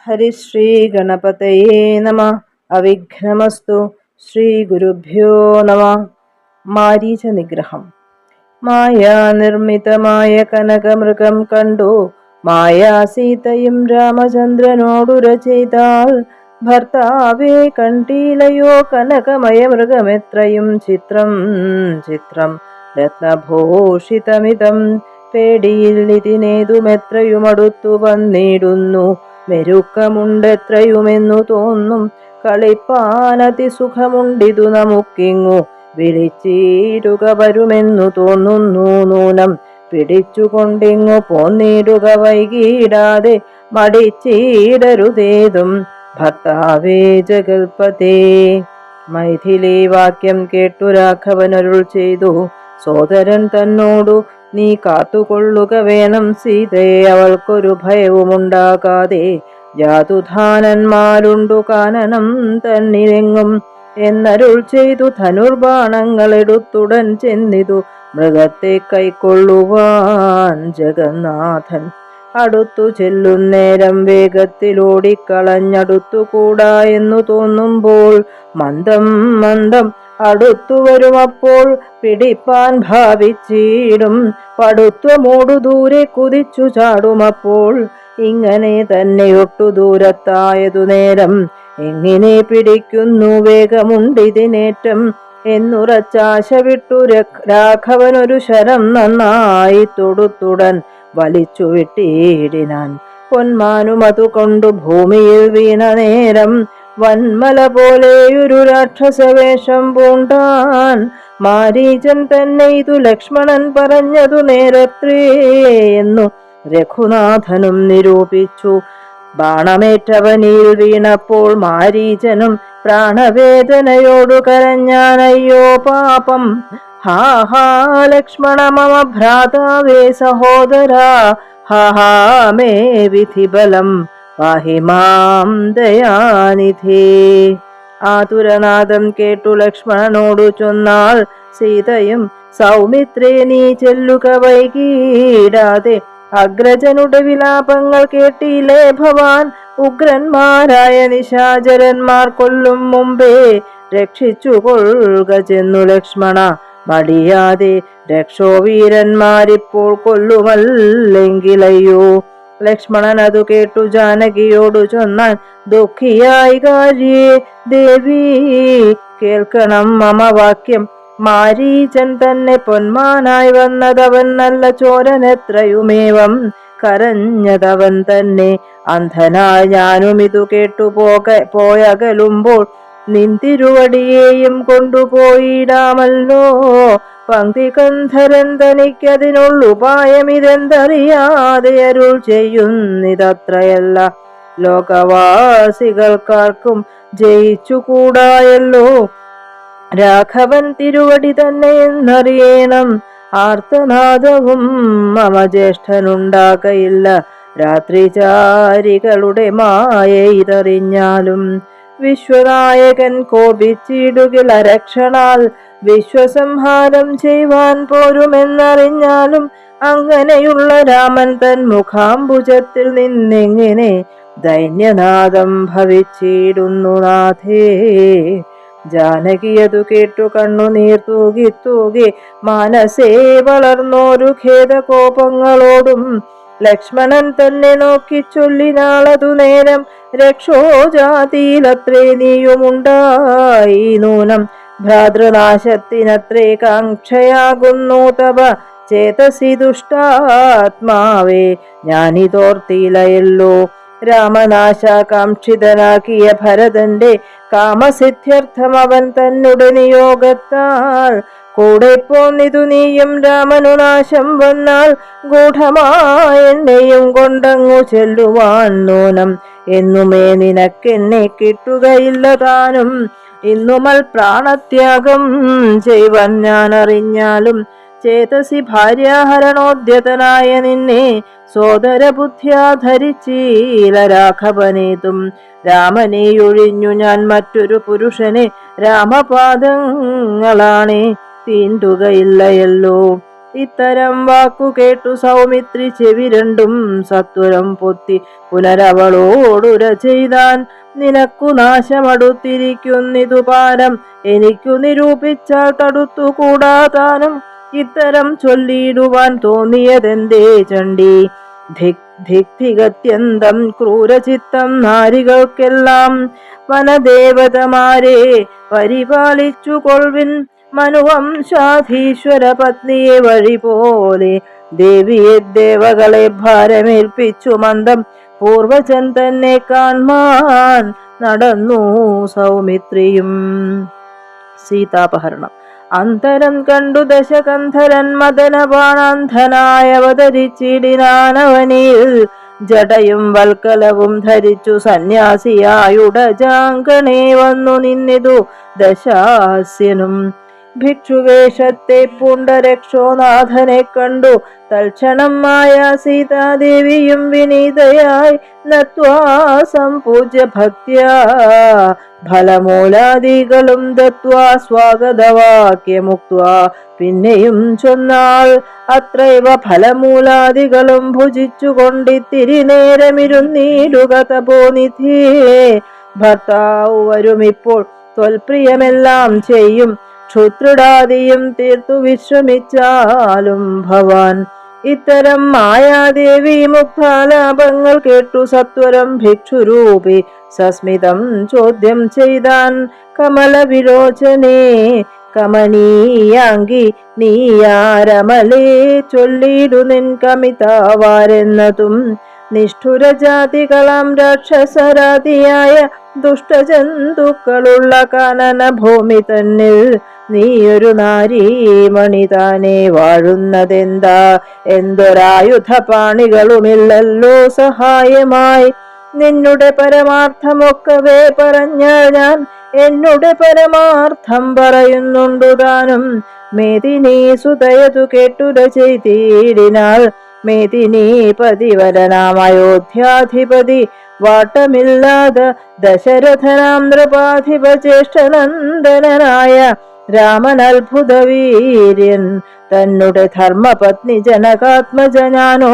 ഹരിശ്രീ ഗണപതയേ നമ. അവിഘ്നമസ്തു. ശ്രീ ഗുരുഭ്യോ നമ. മാരീച നിഗ്രഹം. മായാനിർമ്മിതമായ കനകമൃഗം കണ്ടു മായാസീതയും രാമചന്ദ്രനോടുര ചെയ്താൽ, ഭർത്താവേ കണ്ടീലയോ കനകമയ മൃഗമെത്രയും ചിത്രം ചിത്രം രത്നഭൂഷിതമിതം. പേടിയിൽ ഇതിനേതുമെത്രയും അടുത്തു വന്നിടുന്നു, മെരുക്കമുണ്ടെത്രയുമെന്നു തോന്നും. കളിപ്പാനതിസുഖമുണ്ടിതു നമുക്കിങ്ങു, വിളിച്ചിടുക വരുമെന്നു തോന്നുന്നു നൂനം. പിടിച്ചുകൊണ്ടിങ്ങു പോന്നിടുക വൈകിടാതെ, മടിച്ചിടരുതേതും ഭർത്താവേ ജഗൽപതേ. മൈഥിലി വാക്യം കേട്ടു രാഘവനരുൾ ചെയ്തു, സോദരൻ തന്നോടു നീ കാത്തുകൊള്ളുക വേണം സീതയെ, അവൾക്കൊരു ഭയവുമുണ്ടാകാതെ. ജാതുധാനന്മാരുണ്ടു കാനനം തന്നിലെങ്ങും എന്നരുൾ ചെയ്തു, ധനുർബാണങ്ങളെടുത്തുടൻ ചെന്നിതു മൃഗത്തെ കൈക്കൊള്ളുവാൻ ജഗന്നാഥൻ. അടുത്തു ചെല്ലുന്നേരം വേഗത്തിലോടിക്കളഞ്ഞടുത്തുകൂടാ എന്നു തോന്നുമ്പോൾ, മന്ദം മന്ദം അടുത്തു വരുമപ്പോൾ പിടിപ്പാൻ ഭാവിച്ചിടും. പടുത്വമോടു ദൂരെ കുതിച്ചു ചാടുമപ്പോൾ, ഇങ്ങനെ തന്നെയൊട്ടു ദൂരത്തായതു നേരം എങ്ങനെ പിടിക്കുന്നു വേഗമുണ്ടിതിനേറ്റം എന്നുറച്ചാശ വിട്ടു രാഘവനൊരു ശരം നന്നായി തൊടുത്തുടൻ വലിച്ചു വിട്ടിടിനാൻ. പൊന്മാനും അതുകൊണ്ടു ഭൂമിയിൽ വീണ നേരം വന്മല പോലെയൊരു രാക്ഷസവേഷം പൂണ്ടാൻ. മാരീചൻ തന്നെ ഇതു ലക്ഷ്മണൻ പറഞ്ഞതു നേരത്രേ എന്നു രഘുനാഥനും നിരൂപിച്ചു. ബാണമേറ്റവനിൽ വീണപ്പോൾ മാരീചനും പ്രാണവേദനയോടു കരഞ്ഞാനയ്യോ പാപം. ഹാ ഹാ ലക്ഷ്മണ മമ ഭ്രാതാവേ സഹോദരാ, ഹാ ഹാ മേ വിധിബലം പാഹി മാം ദയാനിധേ. ആതുരനാദം കേട്ടു ലക്ഷ്മണനോടു ചൊന്നാൾ സീതയും, സൗമിത്രേ നീ ചെല്ലുക വൈകിടാതെ. അഗ്രജനുടെ വിലാപങ്ങൾ കേട്ടില്ലേ ഭവാൻ, ഉഗ്രന്മാരായ നിശാചരന്മാർ കൊല്ലും മുമ്പേ രക്ഷിച്ചു കൊള്ളുക ചെന്നു ലക്ഷ്മണ മടിയാതെ. രക്ഷോവീരന്മാരിപ്പോൾ കൊല്ലുമല്ലെങ്കിലയ്യോ. ലക്ഷ്മണൻ അതു കേട്ടു ജാനകിയോടു ചൊന്നാൻ, ദുഃഖിയായി കാര്യേ ദേവി കേൾക്കണം മമ വാക്യം. മാരീചൻ തന്നെ പൊന്മാനായി വന്നതവൻ നല്ല ചോരനെത്രയുമേവം കരഞ്ഞതവൻ തന്നെ. അന്ധനായി ഞാനും ഇതു കേട്ടു പോയകലുമ്പോൾ, നിന്തിരുവടിയെയും കൊണ്ടുപോയിടാമല്ലോ. പങ്ക്തി കന്ധരൻ തനിക്കതിനുള്ളുപായമിതെന്തറിയാതെ അരുൾ ചെയ്യുന്നിതത്രയല്ല. ലോകവാസികൾക്കാർക്കും ജയിച്ചുകൂടായല്ലോ. രാഘവൻ തിരുവടി തന്നെ എന്നറിയണം. ആർത്തനാദവും മമ ജ്യേഷ്ഠനുണ്ടാകയില്ല. രാത്രിചാരികളുടെ മായ ഇതറിഞ്ഞാലും. വിശ്വനായകൻ കോപിച്ചിടുകിൽ അരക്ഷണാൽ, വിശ്വസംഹാരം ചെയ്യുവാൻ പോരുമെന്നറിഞ്ഞാലും. അങ്ങനെയുള്ള രാമൻ തൻ മുഖാംബുജത്തിൽ നിന്നെങ്ങനെ ദൈന്യനാദം ഭവിച്ചിടുന്നു നാഥേ. ജാനകിയതു കേട്ടു കണ്ണുനീർ തൂകി തൂകി മാനസേ വളർന്നോരു ഖേദകോപങ്ങളോടും ലക്ഷ്മണൻ തന്നെ നോക്കി ചൊല്ലിനാളതു നേരം, രക്ഷോജാതിയിലത്രേ നീയുമുണ്ടായി നൂനം. ഭ്രാതൃനാശത്തിനത്രേ കാംക്ഷയാകുന്നു തവ ചേതസി ദുഷ്ടാത്മാവേ, ഞാനിതോർത്തിയിലയല്ലോ. രാമനാശാകാംക്ഷിതനാക്കിയ ഭരതന്റെ കാമസിദ്ധ്യർത്ഥം അവൻ തന്നുടെ നിയോഗത്താൽ കൂടെ പോന്നിതു നീയും രാമനു നാശം വന്നാൽ, ഗൂഢമായെന്നെയും കൊണ്ടങ്ങു ചെല്ലുവാൻ നൂനം. എന്നുമേ നിനക്കെന്നെ കിട്ടുകയില്ല താനും, ഇന്നുമൽ പ്രാണത്യാഗം ചെയ്വൻ ഞാൻ അറിഞ്ഞാലും. ചേതസി ഭാര്യാഹരണോദ്യതനായ നിന്നെ സോദരബുദ്ധ്യാ ധരിച്ചീല രാഘവനേതും. രാമനെയൊഴിഞ്ഞു ഞാൻ മറ്റൊരു പുരുഷനെ രാമപാദങ്ങളാണേ തീണ്ടുകയില്ലയല്ലോ. ഇത്തരം വാക്കു കേട്ടു സൗമിത്രി ചെവി രണ്ടും സത്വരം പൊത്തി പുനരവളോടുര ചെയ്താൻ. നിനക്കു നാശമടുത്തിരിക്കുന്നിതു പാരം, എനിക്കു നിരൂപിച്ചാൽ തടുത്തുകൂടാതാനും. ഇത്തരം ചൊല്ലിയിടുവാൻ തോന്നിയതെന്തേ ചണ്ഡി? ധിക്തികത്യന്തം ക്രൂരചിത്തം നാരികൾക്കെല്ലാം. വനദേവതമാരെ പരിപാലിച്ചു കൊൾവിൻ, മനുവംശാധീശ്വര പത്നിയെ വഴി പോലെ. ദേവിയെ ദേവകളെ ഭാരമേൽപ്പിച്ചു മന്ദം, പൂർവജൻ തന്നെ കാൺമാൻ നടന്നു സൗമിത്രിയും. സീതാപഹരണം. അന്തരം കണ്ടു ദശകന്ധരൻ മദനപാണാന്ധനായവതരിച്ചിടിനാനവനിൽ. ജടയും വൽക്കലവും ധരിച്ചു സന്യാസിയായുടജാങ്കണേ വന്നു നിന്നിതു ദശാസ്യനും. ഭിക്ഷുവേഷത്തെ പൂണ്ട രക്ഷോനാഥനെ കണ്ടു തൽക്ഷണം മായ സീതാദേവിയും വിനീതയായി നത്വാ സംപൂജ്യ ഭക്ത്യാ ഫലമൂലാദികളും ദത്വാ സ്വാഗതവാക്യമുക്ത്വാ. പിന്നെയും ചൊന്നാൾ, അത്രൈവ ഫലമൂലാദികളും ഭുജിച്ചു കൊണ്ടിത്തിരി നേരമിരുന്നീടുക തപോനിധിയേ. ഭർത്താവ് വരുമിപ്പോൾ ത്വൽപ്രിയമെല്ലാം ചെയ്യും, ക്ഷുത്രിടാദിയും തീർത്തു വിശ്രമിച്ചാലും ഭവാൻ. ഇത്തരം മായാദേവി മുക്താലാപങ്ങൾ കേട്ടു സത്വരം ഭിക്ഷുരൂപി സസ്മിതം ചോദ്യം ചെയ്താൻ. കമലവിലോചനേ കമനീയാങ്കി നീയാരമലേ, ചൊല്ലിടു നിൻ കമിതാവാരെന്നതും. നിഷ്ഠുരജാതികളാം രാക്ഷസരാതിയായ ദുഷ്ടജന്തുക്കളുള്ള കാനന ഭൂമി തന്നിൽ നീയൊരു നാരീമണി താനെ വാഴുന്നതെന്താ? എന്തൊരായുധപാണികളുമില്ലല്ലോ സഹായമായി. നിന്നുടെ പരമാർത്ഥമൊക്കവേ പറഞ്ഞാൽ ഞാൻ എന്നുടെ പരമാർത്ഥം പറയുന്നുണ്ടു താനും. മേദിനി സുതയതു കേട്ടുര ചെയ്തിടിനാൾ. മേദിനി പതിവരനാമയോധ്യാധിപതി വാട്ടമില്ലാതെ ദശരഥനാം നൃപാധിപ ജ്യേഷ്ഠനന്ദനായ രാമൻ അത്ഭുതവീര്യൻ. തന്നുടെ ധർമ്മപത്നി ജനകാത്മജനാനോ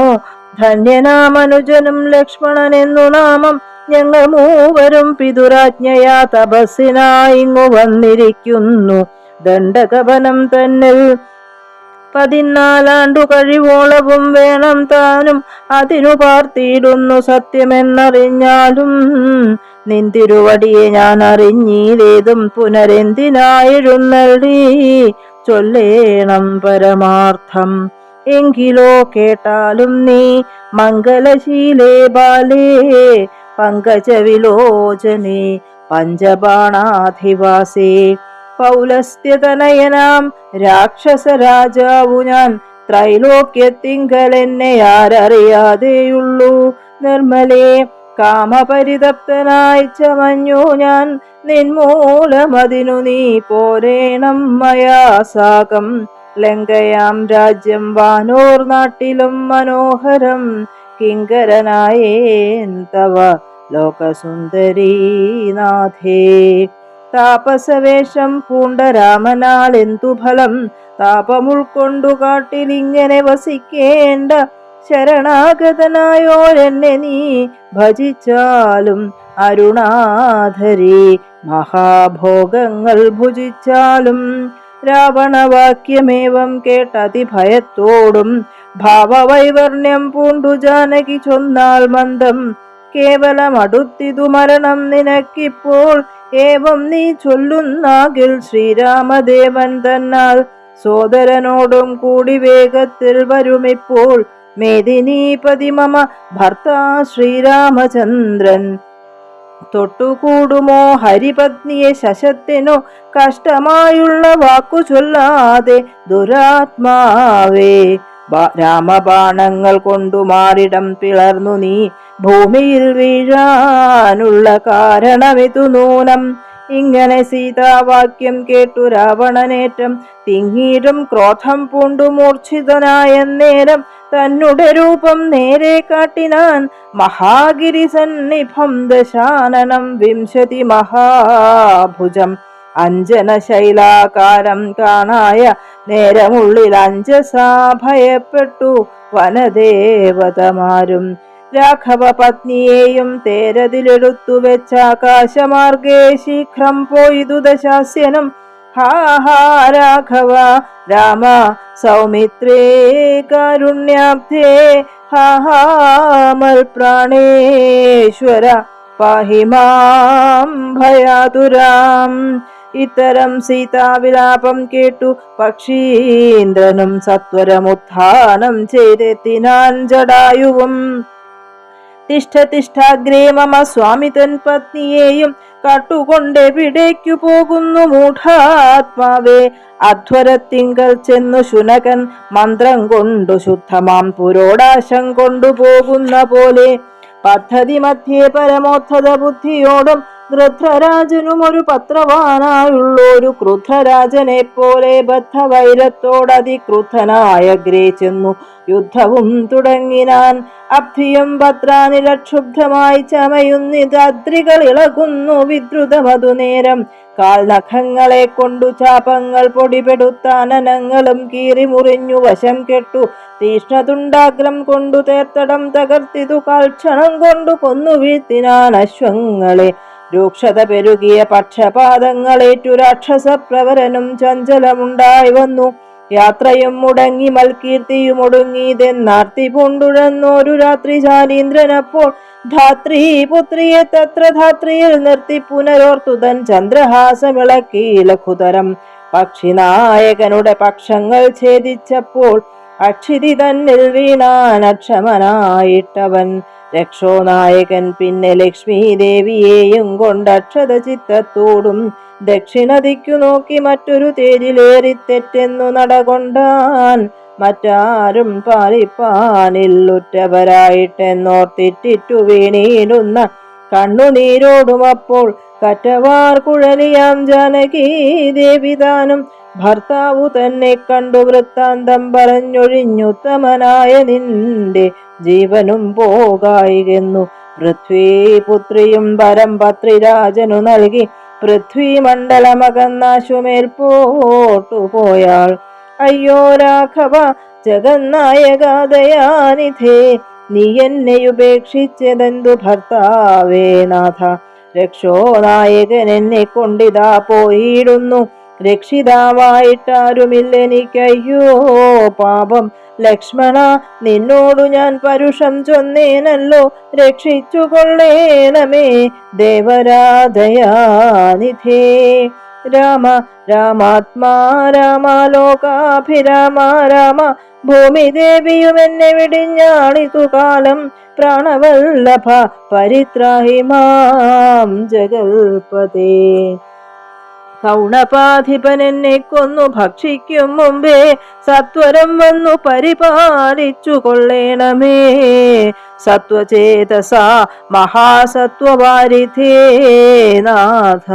ധന്യനാമനുജനും ലക്ഷ്മണൻ എന്നു നാമം. ഞങ്ങൾ മൂവരും പിതുരാജ്ഞയാ തപസ്സിനായിങ്ങു വന്നിരിക്കുന്നു ദണ്ഡകവനം തന്നിൽ. 14 കഴിവോളവും വേണം താനും, അതിനു പാർത്തിയിടുന്നു സത്യമെന്നറിഞ്ഞാലും. നിന്തിരുവടിയെ ഞാൻ അറിഞ്ഞീലേതും പുനരെന്തിനായിരുന്നള്ളി ചൊല്ലേണം പരമാർത്ഥം. എങ്കിലോ കേട്ടാലും നീ മംഗലശീലേ ബാലേ പങ്കജവിലോചനേ പഞ്ചബാണാധിവാസേ. പൗലസ്ത്യതനയനാം രാക്ഷസരാജാവു ഞാൻ, ത്രൈലോക്യത്തിങ്കലെന്നെ ആരറിയാതെയുള്ളൂ. നിർമ്മലേ കാമപരിതപ്തനായി ചമഞ്ഞു ഞാൻ, നിന്മൂലമതിനു നീ പോരേണം മയാ സാകം. ലങ്കയാം രാജ്യം വാനോർ നാട്ടിലും മനോഹരം, കിങ്കരനായേൻ തവ ലോകസുന്ദരീനാഥേ. താപസവേഷം പൂണ്ട രാമനാൽ എന്തു ഫലം? താപമുൾക്കൊണ്ടു കാട്ടിലിങ്ങനെ വസിക്കേണ്ട ശരണാഗതനായോരെന്നെ നീ ഭജിച്ചാലും. അരുണാധരി മഹാഭോഗങ്ങൾ ഭുജിച്ചാലും. രാവണവാക്യമേവം കേട്ടതിഭയത്തോടും ഭാവവൈവർണ്യം പൂണ്ടു ജാനകി ചൊന്നാൾ മന്ദം. കേവലമടുത്തിതു മരണം നിനക്കിപ്പോൾ, ഏവം നീ ചൊല്ലുന്നാകിൽ ശ്രീരാമദേവൻ തന്നാൽ സോദരനോടും കൂടി വേഗത്തിൽ വരുമിപ്പോൾ. മേദിനീപതി മമ ഭർത്താ ശ്രീരാമചന്ദ്രൻ. തൊട്ടുകൂടുമോ ഹരിപത്നിയെ ശശത്തിനോ? കഷ്ടമായുള്ള വാക്കു ചൊല്ലാതെ ദുരാത്മാവേ. രാമബാണങ്ങൾ കൊണ്ടു മാറിടം പിളർന്നു നീ ഭൂമിയിൽ വീഴാനുള്ള കാരണമിതു നൂനം. ഇങ്ങനെ സീതാവാക്യം കേട്ടു രാവണനേറ്റം തിങ്ങീടും ക്രോധം പൂണ്ടു മൂർച്ഛിതനായ നേരം. തന്നുടെ രൂപം നേരെ കാട്ടിനാൻ മഹാഗിരി സന്നിഭം ദശാനനം 20 മഹാഭുജം. അഞ്ജന ശൈലാകാരം കാണായ നേരമുള്ളിൽ അഞ്ജസാ ഭയപ്പെട്ടു വനദേവതമാരും. രാഘവ പത്നിയെയും തേരതിലെടുത്തു വെച്ച ആകാശമാർഗേ ശീഘ്രം പോയിതു ദശാസ്യനും. ഹാ ഹാ രാഘവ രാമ സൗമിത്രേ കാരുണ്യാബ്ധേ ഹാ ഹാ മൽപ്രാണേശ്വര പാഹി മാം ഭയാതുരാം. ഇത്തരം സീതാവിലാപം കേട്ടു പക്ഷീന്ദ്രനും സത്വരമുത്ഥാനം ചെയ്തെത്തിനാൻ ജടായുവും. തിഷ്ഠ തിഷ്ഠാഗ്രേ മമ സ്വാമി തൻ പത്നിയെയും കട്ടുകൊണ്ടെവിടേക്കു പോകുന്നു മൂഢാത്മാവേ. അധ്വരത്തിങ്കൽ ചെന്നു ശുനകൻ മന്ത്രം കൊണ്ടു ശുദ്ധമാം പുരോടാശം കൊണ്ടുപോകുന്ന പോലെ പദ്ധതി മധ്യേ പരമോദ്ധത ബുദ്ധിയോടും ഗൃധ്രരാജനും ഒരു പത്രവാനായുള്ളൊരു ക്രുദ്ധരാജനെ പോലെ ബദ്ധവൈരത്തോടതിക്രുദ്ധനായ ഗ്രേ ചെന്നു യുദ്ധവും തുടങ്ങിനാൻ. അബ്ധിയും ഭദ്രാനിലക്ഷുബ്ധമായി ചമയുന്നിതദ്രികൾ ഇളകുന്നു വിദ്രുതമതു നേരം. കാൽനഖങ്ങളെ കൊണ്ടു ചാപങ്ങൾ പൊടിപെടുത്താനനങ്ങളും കീറി മുറിഞ്ഞു വശം കെട്ടു. തീഷ്ണതുണ്ടാഗ്രം കൊണ്ടു തേർത്തടം തകർത്തിതു കാൽക്ഷണം കൊണ്ടു കൊന്നു വീഴ്ത്തിനാൻ അശ്വങ്ങളെ. രൂക്ഷത പെരുകിയ പക്ഷപാതങ്ങളേറ്റു രാക്ഷസ പ്രവരനും ചഞ്ചലമുണ്ടായി വന്നു. യാത്രയും മുടങ്ങി മൽകീർത്തിയും ഒടുങ്ങിയതെന്നാർത്തി പൂണ്ടുഴന്നൊരു രാത്രി ശാലീന്ദ്രനപ്പോൾ ധാത്രീ പുത്രിയെ തത്ര ധാത്രിയിൽ നിർത്തി പുനരോർത്തുതൻ ചന്ദ്രഹാസമിളക്കി ലഘുതരം. പക്ഷിനായകനുടെ പക്ഷങ്ങൾ ഛേദിച്ചപ്പോൾ അക്ഷിതി തന്നിൽ വീണാൻ അക്ഷമനായിട്ടവൻ. രക്ഷോനായകൻ പിന്നെ ലക്ഷ്മി ദേവിയെയും കൊണ്ടക്ഷത ചിത്തത്തോടും ദക്ഷിണദിക്കു നോക്കി മറ്റൊരു തേരിലേറി തെറ്റെന്നു നടകൊണ്ടാൻ. മറ്റാരും പാലിപ്പാനില്ലുറ്റവരായിട്ടെന്നോർത്തിട്ടിറ്റു വീണീടുന്ന കണ്ണുനീരോടുമപ്പോൾ കറ്റവാർ കുഴലിയാം ജാനകീ ദേവിതാനും ഭർത്താവു തന്നെ കണ്ടു വൃത്താന്തം പറഞ്ഞൊഴിഞ്ഞുത്തമനായ നിന്റെ ജീവനും പോകായികെന്നു പൃഥ്വീപുത്രിയും പരം പത്രിരാജനു നൽകി പൃഥ്വി മണ്ഡലമകന്നാശുമേൽ പോട്ടുപോയാൾ. അയ്യോ രാഘവ ജഗന്നായകദയാനിധേ നീ എന്നെയുപേക്ഷിച്ചതെന്തു ഭർത്താവേ നാഥ. രക്ഷോനായകൻ എന്നെ കൊണ്ടിതാ പോയിടുന്നു. രക്ഷിതാവായിട്ടാരുമില്ലെനിക്കയ്യോ പാപം. ലക്ഷ്മണ നിന്നോടു ഞാൻ പരുഷം ചൊന്നേനല്ലോ. രക്ഷിച്ചു കൊള്ളേണമേ ദേവരാധയാനിധേ. രാമ രാമാത്മാ രാമ ലോകാഭിരാമ രാമ ഭൂമിദേവിയും എന്നെ വിടിഞ്ഞാളിതു കാലം. പ്രാണവല്ലഭ പരിത്രാഹി മാം ജഗൽപതേ. കൗണപാധിപൻ എന്നെ കൊന്നു ഭക്ഷിക്കും മുമ്പേ സത്വരം വന്നു പരിപാലിച്ചു കൊള്ളേണമേ. സത്വചേതസ മഹാസത്വവാരിധേ നാഥ.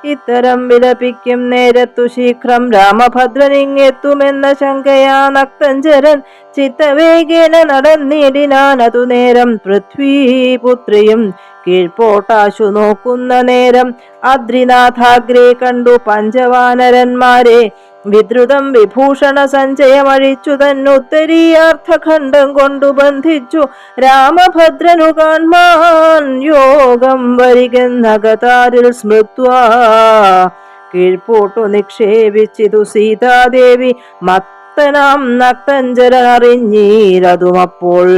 ഇത്തരം വിലപിക്കും നേരത്തു ശീഘ്രം രാമഭദ്രനിങ്ങെത്തുമെന്ന ശങ്കയാ നക്തഞ്ചരൻ ചിത്തവേഗേന നടന്നിടിനാനതു നേരം. പൃഥ്വീപുത്രിയും കീഴ്പോട്ടാശു നോക്കുന്ന നേരം അദ്രിനാഥാഗ്രേ കണ്ടു പഞ്ചവാനരന്മാരെ. വിദ്രുതം വിഭൂഷണ സഞ്ചയമഴിച്ചു തന്നുത്തരീയാർത്ഥഖണ്ഡം കൊണ്ടു ബന്ധിച്ചു രാമഭദ്രനു കാൺമാൻ യോഗം വരികെന്നകതാരിൽ സ്മൃത്വാ കീഴ്പോട്ടു നിക്ഷേപിച്ചിതു സീതാദേവി. മത്തനാം നക്തഞ്ചരനറിഞ്ഞീരതുമപ്പോൾ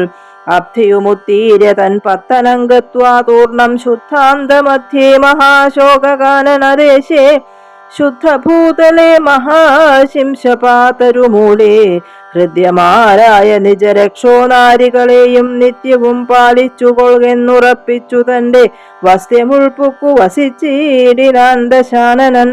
അബ്ധിയുമുത്തീര്യ തൻ പത്തനംഗത്വാ തൂർണം ശുദ്ധാന്തമധ്യേ മഹാശോകാനനദേശേ. ശുദ്ധഭൂതലേ മഹാശിംശപാതരുമൂലേ ഹൃദ്യമാരായ നിജരക്ഷോനാരികളെയും നിത്യവും പാലിച്ചു കൊള്ളുന്നുറപ്പിച്ചു തന്റെ വസ്യമുൾപ്പുക്കു വസിച്ചീടിനാൻ ദശാനനൻ.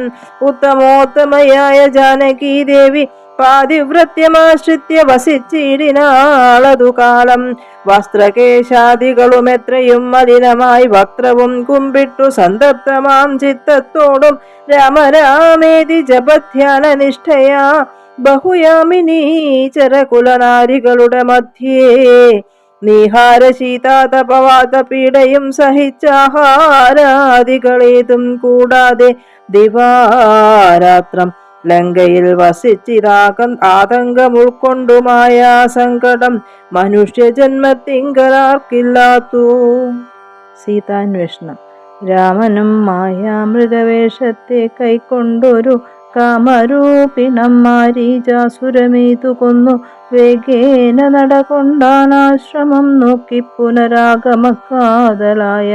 ഉത്തമോത്തമയായ ജാനകീ ദേവി പാതിവ്രത്യമാശ്രിത്യ വസിച്ചിടിനാളതു കാലം. വസ്ത്രകേശാദികളും എത്രയും മലിനമായി വക്രവും കുമ്പിട്ടു സന്തപ്തമാം ചിത്തത്തോടും രാമരാമേതി ജപധ്യാന നിഷ്ഠയാ ബഹുയാമിനീ ചരകുലനാരികളുടെ മധ്യേ നീഹാര ശീതാതപവാത പീഡയും സഹിച്ചാഹാരാദികളേതും കൂടാതെ ദിവാരാത്രം ലങ്കയിൽ വസിച്ചിതാകം ആതങ്കം ഉൾക്കൊണ്ടുമായ സങ്കടം മനുഷ്യജന്മത്തിങ്കലാർക്കില്ലാത്തു. സീതാന്വേഷണം. രാമനും മായാമൃഗവേഷത്തെ കൈക്കൊണ്ടൊരു കാമരൂപിണം മാരീചാസുരമീതു കൊന്നു വേഗേന നടകൊണ്ടാനാശ്രമം നോക്കി പുനരാഗമക്കാതലായ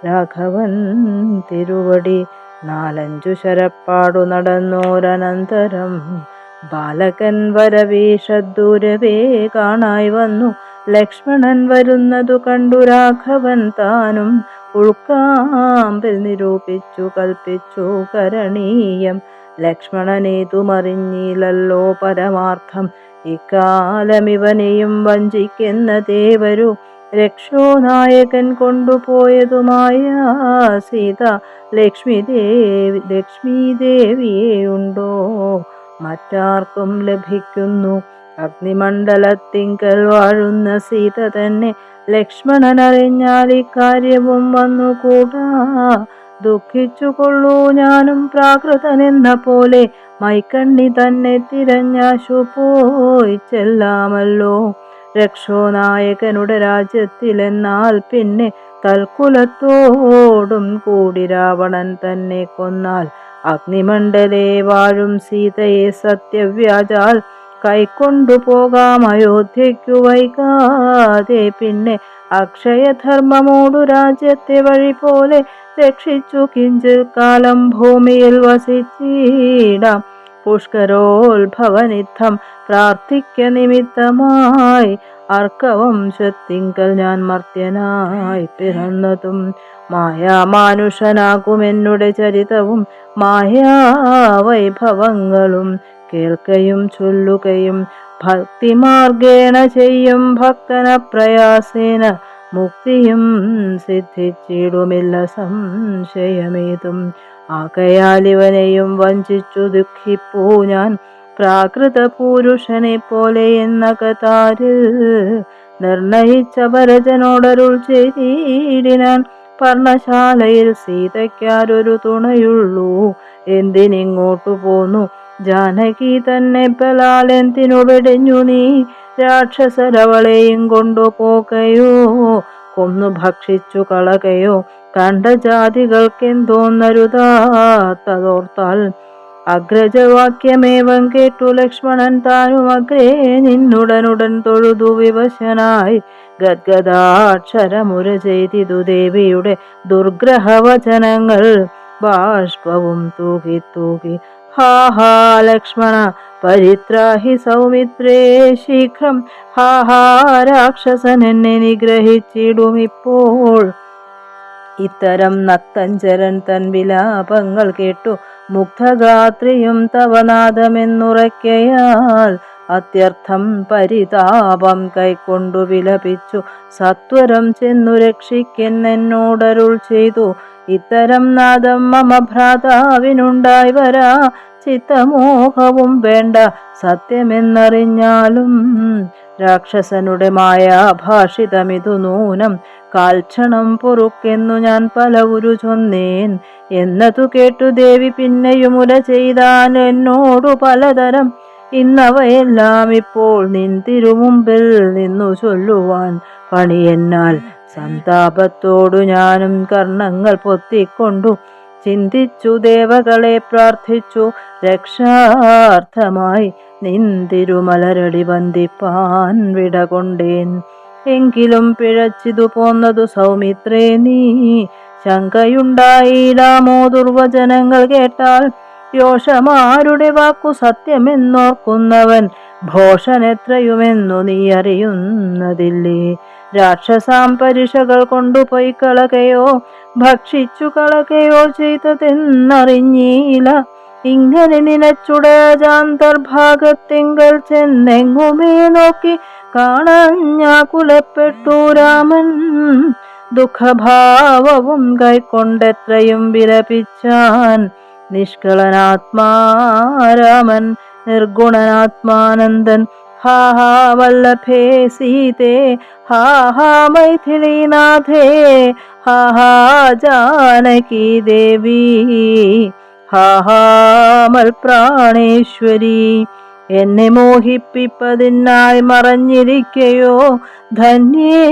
രാഘവൻ തിരുവടി 4-5 ശരപ്പാടു നടന്നോരനന്തരം ബാലകൻ വരവീഷദ്ദൂരവേ കാണായി വന്നു. ലക്ഷ്മണൻ വരുന്നതു കണ്ടു രാഘവൻ താനും ഉൾക്കാമ്പിൽ നിരൂപിച്ചു കൽപ്പിച്ചു കരണീയം. ലക്ഷ്മണനേതുമറിഞ്ഞില്ലല്ലോ പരമാർത്ഥം, ഇക്കാലമിവനെയും വഞ്ചിക്കുന്നതേ വരൂ. രക്ഷോനായകൻ കൊണ്ടുപോയതുമായ സീത ലക്ഷ്മീദേവിയുണ്ടോ മറ്റാർക്കും ലഭിക്കുന്നു? അഗ്നിമണ്ഡലത്തിങ്കൽ വാഴുന്ന സീത തന്നെ ലക്ഷ്മണനറിഞ്ഞാൽ ഇക്കാര്യവും വന്നുകൂടാ. ദുഃഖിച്ചുകൊള്ളൂ ഞാനും പ്രാകൃതനെന്ന പോലെ മൈക്കണ്ണി തന്നെ തിരഞ്ഞാശു പോയി ചെല്ലാമല്ലോ. രക്ഷോനായകനുടെ രാജ്യത്തിലെന്നാൽ പിന്നെ തൽക്കുലത്തോടും കൂടി രാവണൻ തന്നെ കൊന്നാൽ അഗ്നിമണ്ഡലേ വാഴും സീതയെ സത്യവ്യാജാൽ കൈക്കൊണ്ടുപോകാം അയോധ്യയ്ക്കു വൈകാതെ. പിന്നെ അക്ഷയധർമ്മമോടു രാജ്യത്തെ വഴി പോലെ രക്ഷിച്ചു കിഞ്ചിൽ കാലം ഭൂമിയിൽ വസിച്ചിടാം. പുഷ്കരോത്ഭവനിത്തം പ്രാർത്ഥിക്ക നിമിത്തമായി അർക്കവംശത്തിങ്കൽ ഞാൻ മർത്യനായി പിറന്നതും മായാമാനുഷനാകുമെന്നുടെ ചരിതവും മായാവൈഭവങ്ങളും കേൾക്കയും ചൊല്ലുകയും ഭക്തിമാർഗേണ ചെയ്യും ഭക്തന പ്രയാസേന മുക്തിയും സിദ്ധിച്ചിടുമില്ല സംശയമേതും. ആകയാലിവനെയും വഞ്ചിച്ചു ദുഃഖിപ്പൂ ഞാൻ പ്രാകൃത പുരുഷനെ പോലെ എന്ന കതാരിൽ നിർണയിച്ച ഭരതനോടരുൾ ചെയ്തിടിനാൻ. പർണശാലയിൽ സീതയ്ക്കാരൊരു തുണയുള്ളൂ, എന്തിനിങ്ങോട്ടു പോന്നു? ജാനകി തന്നെ ബലാൽ എന്തിനു വെടിഞ്ഞു നീ? രാക്ഷസരവളെയും കൊണ്ടുപോകയോ കൊന്നു ഭക്ഷിച്ചു കളകയോ? കണ്ട ജാതികൾക്കെന്തോന്നരുതാത്തതോർത്താൽ അഗ്രജവാക്യമേവം കേട്ടു ലക്ഷ്മണൻ താനും അഗ്രേ നിന്നുടനുടൻ തൊഴുതു വിവശനായി ഗദ്ഗദാക്ഷരമുര ചെയ്തിതു ദേവിയുടെ ദുർഗ്രഹവചനങ്ങൾ ബാഷ്പവും തൂകി തൂകി. ഹാ ഹാ ലക്ഷ്മണ പരിത്രാഹി സൗമിത്രേ ശീഘ്രം. ഹാ ഹാ രാക്ഷസൻ എന്നെ നിഗ്രഹിച്ചിടും ഇപ്പോൾ. ഇത്തരം നക്തഞ്ചരൻ തൻ വിലാപങ്ങൾ കേട്ടു മുഗ്ധഗാത്രിയും തവനാദമെന്നുറയ്ക്കയാൽ അത്യർത്ഥം പരിതാപം കൈക്കൊണ്ടു വിലപിച്ചു സത്വരം ചെന്നു രക്ഷിക്കെന്നോടരുൾ ചെയ്തു. ഇത്തരം നാദം മമ ഭ്രാതാവിനുണ്ടായി വരാ, ചിത്തമോഹവും വേണ്ട സത്യമെന്നറിഞ്ഞാലും. രാക്ഷസനുടെ മായാഭാഷിതമിതു നൂനം, കാൽക്ഷണം പൊറുക്കെന്നു ഞാൻ പലവുരു ചൊന്നേൻ. എന്നതു കേട്ടു ദേവി പിന്നെയും ഉല ചെയ്താൻ എന്നോടു പലതരം. ഇന്നവയെല്ലാം ഇപ്പോൾ നിൻ തിരുമുമ്പിൽ നിന്നു ചൊല്ലുവാൻ പണിയെന്നാൽ. സന്താപത്തോടു ഞാനും കർണങ്ങൾ പൊത്തിക്കൊണ്ടു ചിന്തിച്ചു ദേവകളെ പ്രാർത്ഥിച്ചു രക്ഷാർത്ഥമായി നിൻ തിരുമലരടി വന്ദിപ്പാൻ വിടകൊണ്ടേൻ. എങ്കിലും പിഴച്ചിതു പോന്നതു സൗമിത്രേ നീ, ശങ്കയുണ്ടായിടാമോ ദുർവചനങ്ങൾ കേട്ടാൽ? യോഷമാരുടെ വാക്കു സത്യമെന്നോർക്കുന്നവൻ ഭോഷനെത്രയുമെന്നു നീ അറിയുന്നതില്ലേ? രാക്ഷസാം പരീക്ഷകൾ കൊണ്ടുപോയി കളകയോ ഭക്ഷിച്ചു കളകയോ ചെയ്തതെന്നറിഞ്ഞീല. ഇങ്ങനെ നിനച്ചുടജാന്തർഭാഗത്തിങ്കൽ ചെന്നെങ്ങുമേ നോക്കി കാണാഞ്ഞാകുലപ്പെട്ടു രാമൻ. ദുഃഖഭാവവും കൈക്കൊണ്ടെത്രയും വിലപിച്ചാൻ. നിഷ്കളനാത്മാരാമൻ നിർഗുണനാത്മാനന്ദൻ ഹാ ഹാ വല്ലഭേ സീതേ, ഹാ ഹാ മൈഥിലീനാഥേ, ഹാ ഹാ ജാനകി ദേവി, ഹാ ഹാ മൽപ്രാണേശ്വരി. എന്നെ മോഹിപ്പിപ്പതിനായി മറഞ്ഞിരിക്കയോ ധന്യേ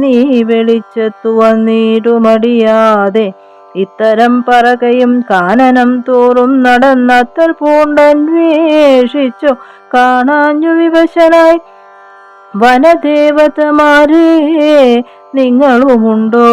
നീ വെളിച്ചത്തു വന്നിടുമടിയാതെ. ഇത്തരം പറകയും കാനനം തോറും നടന്നത്തൽ പൂണ്ടന്വേഷിച്ചു കാണാഞ്ഞു വിവശനായി വനദേവതമാരേ നിങ്ങളുമുണ്ടോ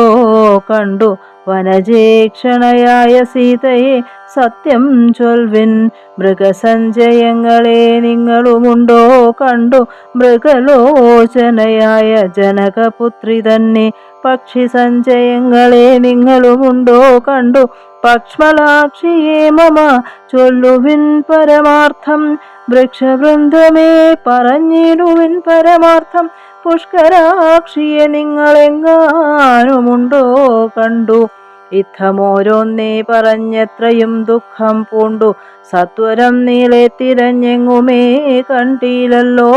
കണ്ടു വനജേക്ഷണയായ സീതയെ സത്യം ചൊൽവിൻ. മൃഗസഞ്ചയങ്ങളെ നിങ്ങളുമുണ്ടോ കണ്ടു മൃഗലോചനയായ ജനകപുത്രി തന്നെ. പക്ഷി സഞ്ചയങ്ങളെ നിങ്ങളുമുണ്ടോ കണ്ടു പക്ഷ്മലാക്ഷിയെ മമ ചൊല്ലുവിൻ പരമാർത്ഥം. വൃക്ഷവൃന്ദമേ പറഞ്ഞിടുവിൻ പരമാർത്ഥം. പുഷ്കരാക്ഷിയെ നിങ്ങളെങ്ങാനുമുണ്ടോ കണ്ടു. ഇത്തമോരോന്നേ പറഞ്ഞെത്രയും ദുഃഖം പൂണ്ടു സത്വരം നീളെ തിരഞ്ഞെങ്ങുമേ കണ്ടീലല്ലോ.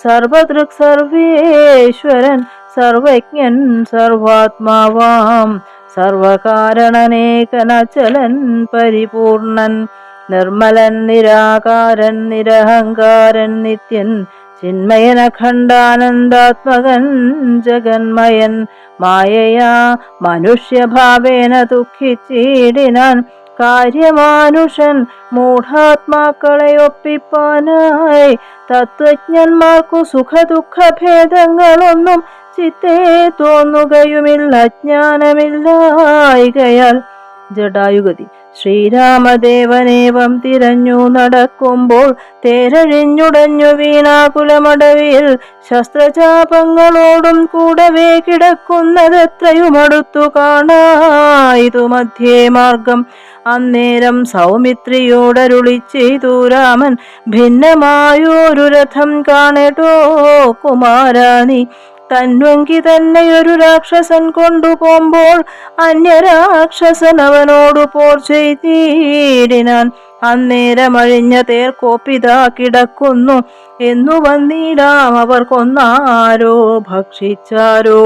സർവദൃക് സർവേശ്വരൻ സർവജ്ഞൻ സർവാത്മാവാം സർവകാരണനേകനചലൻ പരിപൂർണൻ നിർമ്മലൻ നിരാകാരൻ നിരഹങ്കാരൻ നിത്യൻ ചിന്മയൻ അഖണ്ഡാനന്ദാത്മകൻ ജഗന്മയൻ. മായയാ മനുഷ്യഭാവേന ദുഃഖിച്ചിടിനാൻ കാര്യമാനുഷൻ മൂഢാത്മാക്കളെ ഒപ്പിപ്പാനായി. തത്വജ്ഞന്മാർക്കു സുഖദുഃഖ ഭേദങ്ങളൊന്നും ചിത്തേ തോന്നുകയുമില്ല ജ്ഞാനമില്ലായികയാൽ. ജടായുഗതി. ശ്രീരാമദേവനേവം തിരഞ്ഞു നടക്കുമ്പോൾ തേരഴിഞ്ഞുടഞ്ഞു വീണാകുലമടവിൽ ശസ്ത്രചാപങ്ങളോടും കൂടവേ കിടക്കുന്നതെത്രയും അടുത്തു കാണായിതു മധ്യേ മാർഗം. അന്നേരം സൗമിത്രിയോടരുളി ചെയ്തു രാമൻ, ഭിന്നമായൊരു രഥം കാണേട്ടോ കുമാരാനി. തന്വങ്കി തന്നെയൊരു രാക്ഷസൻ കൊണ്ടുപോകുമ്പോൾ അന്യരാക്ഷസൻ അവനോടു പോർ ചെയ്തിടിനാൻ. അന്നേരമഴിഞ്ഞ തേർ കോപ്പിതാ കിടക്കുന്നു എന്നു വന്നിടാം അവർ കൊന്നാരോ ഭക്ഷിച്ചാരോ.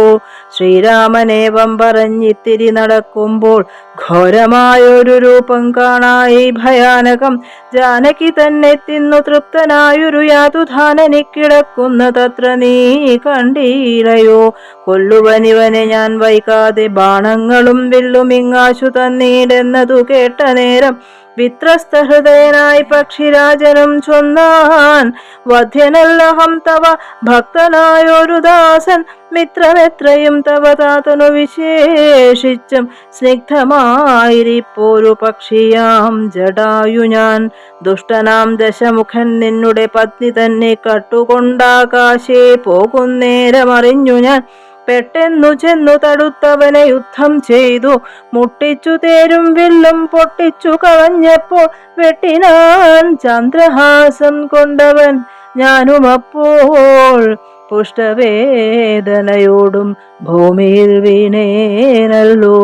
ശ്രീരാമനേവം പറഞ്ഞിത്തിരി നടക്കുമ്പോൾ ഘോരമായൊരു രൂപം കാണായി ഭയാനകം. ജാനകി തന്നെ തിന്നു തൃപ്തനായൊരു യാതുധാനനിക്കിടക്കുന്ന തത്ര നീ കണ്ടീലയോ. കൊല്ലുവനിവനെ ഞാൻ വൈകാതെ ബാണങ്ങളും വില്ലും ഇങ്ങാശു തന്നീടെന്നതു കേട്ട നേരം വിത്രസ്തഹൃദയനായി പക്ഷിരാജനും ചൊന്നാൻ, വധ്യനല്ലഹം തവ ഭക്തനായൊരു ദാസൻ മിത്രമെത്രയും തവ താതനു വിശേഷിച്ചും സ്നിഗ്ധമായിരിപ്പോരു പക്ഷിയാം ജടായു ഞാൻ. ദുഷ്ടനാം ദശമുഖൻ നിന്നുടെ പത്നി തന്നെ കട്ടുകൊണ്ടാകാശേ പോകുന്നേരമറിഞ്ഞു ഞാൻ. പെട്ടെന്നു ചെന്നു തടുത്തവനെ യുദ്ധം ചെയ്തു മുട്ടിച്ചു തേരും വില്ലും പൊട്ടിച്ചു കളഞ്ഞപ്പോൾ വെട്ടിനാൻ ചന്ദ്രഹാസം കൊണ്ടവൻ ഞാനുമപ്പോൾ. പുഷ്ടവേദനയോടും ഭൂമിയിൽ വീണേനല്ലോ.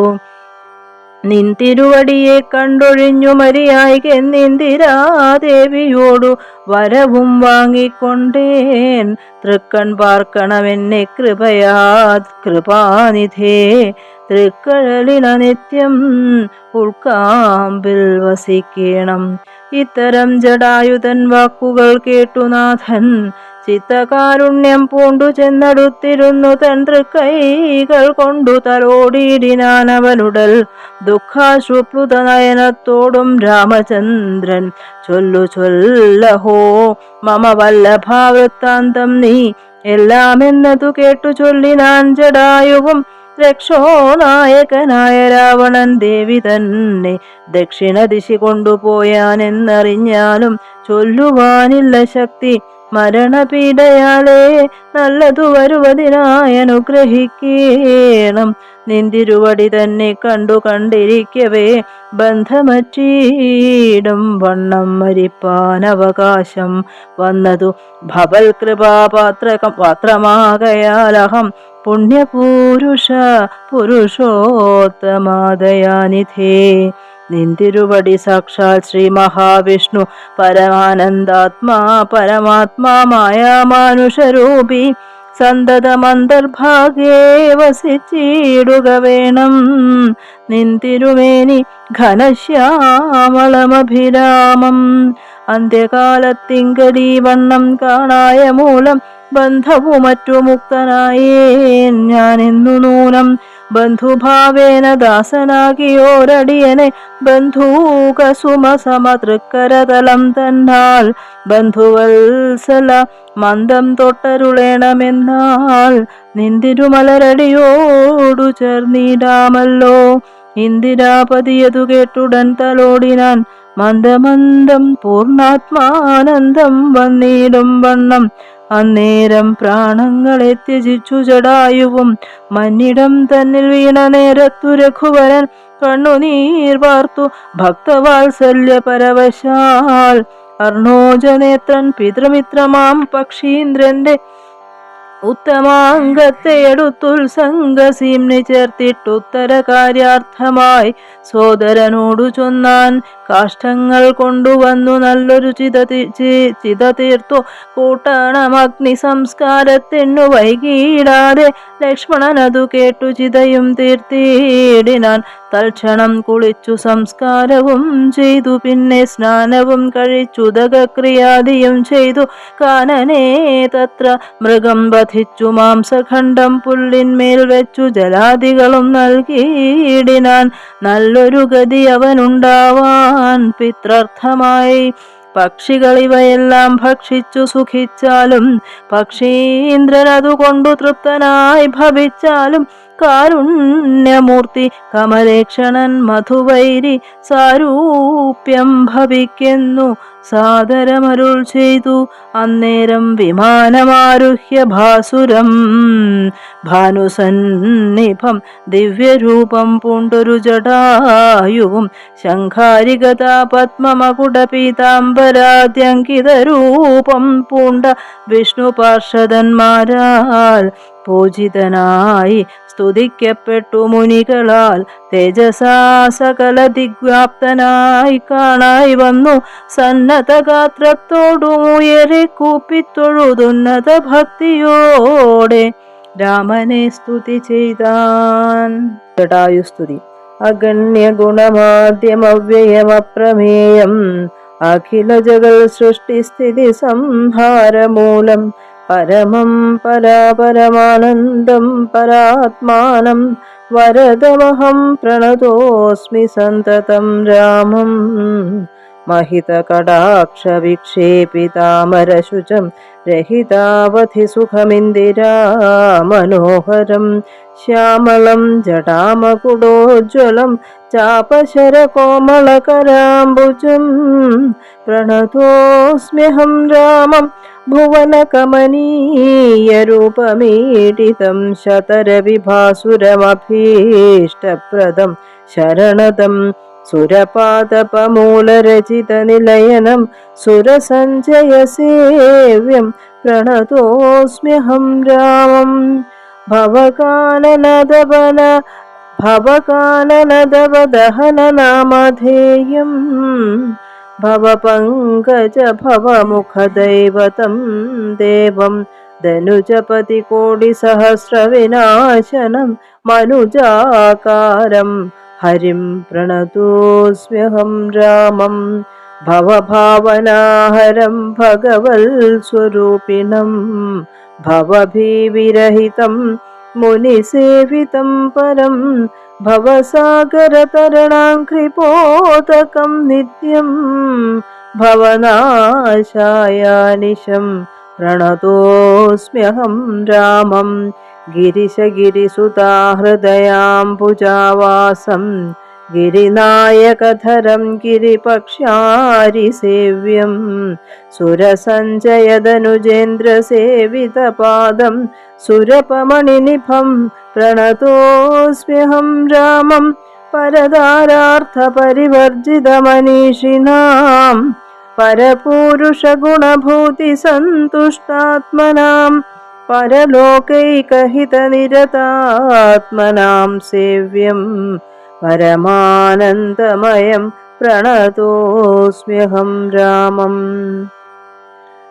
നിൻ തിരുവടിയെ കണ്ടൊഴിഞ്ഞു മരിയായികെന്നിന്ദിരാദേവിയോടു വരവും വാങ്ങിക്കൊണ്ടേൻ. തൃക്കൺ പാർക്കണമെന്നെ കൃപാനിധേ. തൃക്കഴലിന നിത്യം ഉൾക്കാമ്പിൽ വസിക്കണം. ഇത്തരം ജടായുധൻ വാക്കുകൾ കേട്ടുനാഥൻ ചിത്തകാരുണ്യം പൂണ്ടു ചെന്നടുത്തിരുന്നു തൻ തൃക്കൈകൾ കൊണ്ടു തലോടിയിടിനാൻ അവനുടൽ. ദുഃഖാശ്രുപ്ലുത നയനത്തോടും രാമചന്ദ്രൻ ചൊല്ലഹോ മമ വല്ലഭാവൃത്താന്തം നീ എല്ലാമെന്നതു കേട്ടു ചൊല്ലിനാൻ ജടായുവും. രക്ഷോനായകനായ രാവണൻ ദേവി തന്നെ ദക്ഷിണ ദിശി കൊണ്ടുപോയാനെന്നറിഞ്ഞാലും ചൊല്ലുവാനില്ല ശക്തി. മരണപീഡയാലേ നല്ലതു വരുവതിനായി അനുഗ്രഹിക്കണം. നിന്തിരുവടി തന്നെ കണ്ടിരിക്കവേ ബന്ധമറ്റീടും വണ്ണം മരിപ്പാൻ അവകാശം വന്നതു ഭവൽ കൃപാപാത്രമാകയാലഹം പുണ്യപുരുഷോത്തമാദയാനിധേ. നിന്തിരുവടി സാക്ഷാൽ ശ്രീ മഹാവിഷ്ണു പരമാനന്ദാത്മാ പരമാത്മാ മായാമാനുഷരൂപി സന്തതമന്തർഭാഗേ വസിച്ചിടുക വേണം. നിന്തിരുമേനി ഘനശ്യാമളമഭിരാമം അന്ത്യകാലത്തിങ്കലീ വണ്ണം കാണായ മൂലം ബന്ധവു മറ്റു മുക്തനായേൻ ഞാനെന്നു നൂനം. ബന്ധുഭാവേന ദാസനാകിയോരടിയനെ ബന്ധൂകസുമസമതൃക്കരതലം തന്നാൽ ബന്ധുവത്സല മന്ദം തൊട്ടരുളേണമെന്നാൽ നിന്തിരുമലരടിയോടു ചേർന്നിടാമല്ലോ. ഇന്ദിരാപതിയതു കേട്ടുടൻ തലോടിനാൻ മന്ദമന്ദം പൂർണ്ണാത്മാനന്ദം വന്നിടും വണ്ണം. അന്നേരം പ്രാണങ്ങളെ ത്യജിച്ചു ജടായുവും മന്നിടം തന്നിൽ വീണ നേരത്തു രഘുവരൻ കണ്ണുനീർ വാർത്തു ഭക്തവാത്സല്യ പരവശാൽ. അർണോജനേത്രൻ പിതൃമിത്രമാം പക്ഷീന്ദ്രന്റെ ഉത്തമാംഗത്തെ എടുത്തുത്സംഗസീംനി ചേർത്തിട്ടുത്തര കാര്യാർത്ഥമായി സോദരനോടു ചൊന്നാൻ. കാഷ്ടങ്ങൾ കൊണ്ടുവന്നു നല്ലൊരു ചിത തീർത്തു കൂട്ടണം അഗ്നി സംസ്കാരത്തിനു വൈകിടാതെ. ലക്ഷ്മണനതു കേട്ടു ചിതയും തീർത്തിടിനാൻ. തൽക്ഷണം കുളിച്ചു സംസ്കാരവും ചെയ്തു പിന്നെ സ്നാനവും കഴിച്ചുദകക്രിയാദിയും ചെയ്തു. കാനനേ തത്ര മൃഗം വധിച്ചു മാംസഖണ്ഡം പുല്ലിന്മേൽ വെച്ചു ജലാദികളും നൽകിയിടിനാൻ. നല്ലൊരു ഗതി അവനുണ്ടാവാൻ പിത്രർത്ഥമായി. പക്ഷികളിവയെല്ലാം ഭക്ഷിച്ചു സുഖിച്ചാലും പക്ഷീന്ദ്രനതുകൊണ്ടു തൃപ്തനായി ഭവിച്ചാലും കാരുണ്യമൂർത്തി കമലേക്ഷണൻ മധുവൈരി സാരൂപ്യം ഭവിക്കുന്നു സാദരമരുൾ ചെയ്തു. അന്നേരം വിമാനമാരുഹ്യ ഭാസുരം ഭാനുസന്നിഭം ദിവ്യരൂപം പൂണ്ടൊരു ജടായുവും ശംഖാരികഥാ പത്മമകുടപീതാംബരാദ്യങ്കിതരൂപം പൂണ്ട വിഷ്ണു പാർഷദന്മാരാൽ പൂജിതനായി സ്തുതിക്കപ്പെട്ടു മുനികളാൽ. തേജസാ സകല ദിഗ്വ്യാപ്തനായി കാണായി വന്നു സന്നതഗാത്രത്തോടുമുയരെ കൂപ്പിത്തൊഴുതുന്നത ഭക്തിയോടെ രാമനെ സ്തുതി ചെയ്താൻ. ജടായുസ്തുതി. അഗണ്യ ഗുണമാദ്യമവ്യയമപ്രമേയം അഖില ജഗൽ സൃഷ്ടിസ്ഥിതി സംഹാരമൂലം പരമം പരാപരമാനന്ദം പരാത്മാനം വരദമഹം പ്രണതോസ്മി സന്തതം രാമം. महितकटाक्ष विक्षेपितामरशुचं रहितावधि सुखमिन्दिरा मनोहरं श्यामलं जटामकुडोज्ज्वलं चापशरकोमलकराम्बुजं प्रणतोऽस्म्यहं रामं भुवनकमनीयरूपमीडितं शतरविभासुरमभीष्टप्रदं शरणदं सुरपादपमूलरचितनिलयनं सुरसञ्जयसेव्यं प्रणतोऽस्म्यहं रामं भवकाननदवदहननामधेयं भवपङ्कज भवमुखदैवतं देवं धनुजपतिकोटिसहस्रविनाशनं मनुजाकारं हरिं प्रणतोऽस्म्यहं रामं भवभावनाहरं भगवत्स्वरूपिणं भवभीविरहितं मुनिसेवितं परं भवसागरतरणाङ्घ्रिपोतकं नित्यं भवनाशायानिशं प्रणतोऽस्म्यहं रामं गिरिशगिरिसुताहृदयाम्बुजावासं गिरिनायकधरं गिरिपक्ष्यारिसेव्यं सुरसञ्जयदनुजेन्द्रसेवितपादं सुरपमणिनिभं प्रणतोऽस्म्यहं रामं परदारार्थपरिवर्जितमनीषिणां परपूरुषगुणभूतिसन्तुष्टात्मनां परलोकैकहितनिरतात्मनां सेव्यं പരമാനന്ദമയം പ്രണതോസ്മ്യഹം രാമം.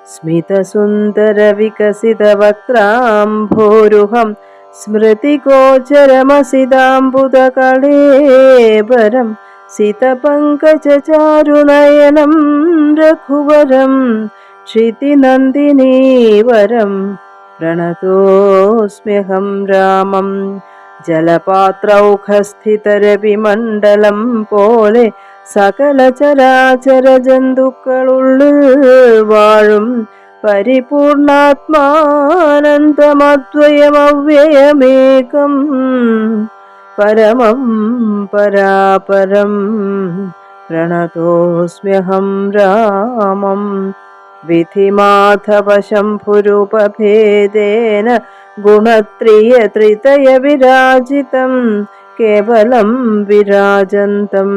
സ്മിതസുന്ദരവികസിതവക്ത്രാംഭോരുഹം സ്മൃതിഗോചരമസിതാംബുദകളേബരം സിതപങ്കജചാരുനയനം രഘുവരം ക്ഷിതിനന്ദിനീവരം പ്രണതോസ്മ്യഹം രാമം. ജലപാത്രൗഘസ്ഥിതരവിമണ്ഡലം പോലെ സകല ചരാചര ജന്തുക്കളുള്ളിൽ വാഴും പരിപൂർണാത്മാനന്ദമദ്വയമവ്യയമേകം പരമം പരാപരം പ്രണതോസ്മ്യഹം രാമം. വിധിമാധവശംഭുരുപഭേദേന ഗുണത്രിയത്രിതയ വിരാജിതം കേവലം വിരാജന്തം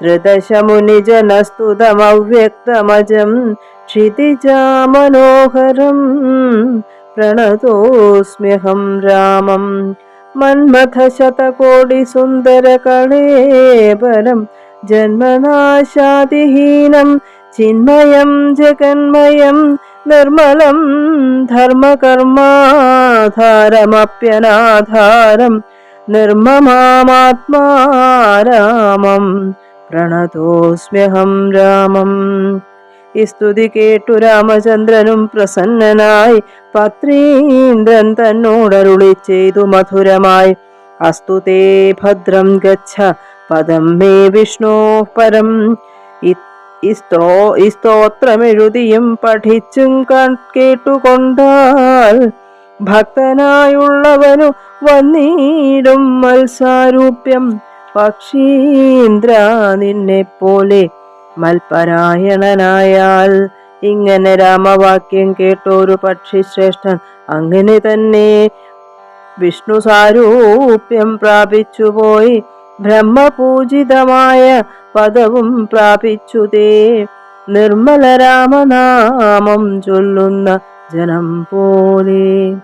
ത്രിദശമുനിജനസ്തുതമവ്യക്തമജം ക്ഷിതിജാമനോഹരം പ്രണതോസ്മ്യഹം രാമം. മന്മഥശതകോടിസുന്ദരകളേബരം ജന്മനാശാദിഹീനം ചിന്മയം ജഗന്മയം നിർമ്മലം ധർമ്മകർമാധാരമപ്യനാധാരം നിർമ്മമാത്മാരാമം പ്രണതോസ്മ്യഹം രാമം. ഈ സ്തുതി കേട്ടു രാമചന്ദ്രനും പ്രസന്നനായി പത്രീന്ദ്രൻ തന്നോടരുളി ചെയ്തു മധുരമായി. അസ്തുതേ ഭദ്രം ഗച്ഛ പദം മേ വിഷ്ണോ പരം. ഈ സ്തോത്രമെഴുതിയും പഠിച്ചും കേട്ടുകൊണ്ടാൽ ഭക്തനായുള്ളവനു വന്നിടും മത്സാരൂപ്യം. പക്ഷീന്ദ്ര നിന്നെ പോലെ മൽപരായണനായാൽ. ഇങ്ങനെ രാമവാക്യം കേട്ടൊരു പക്ഷിശ്രേഷ്ഠൻ അങ്ങനെ തന്നെ വിഷ്ണു സാരൂപ്യം പ്രാപിച്ചുപോയി ബ്രഹ്മപൂജിതമായ പദവും പ്രാപിച്ചുതേ. നിർമ്മല രാമനാമം ചൊല്ലുന്ന ജനം പോലെ.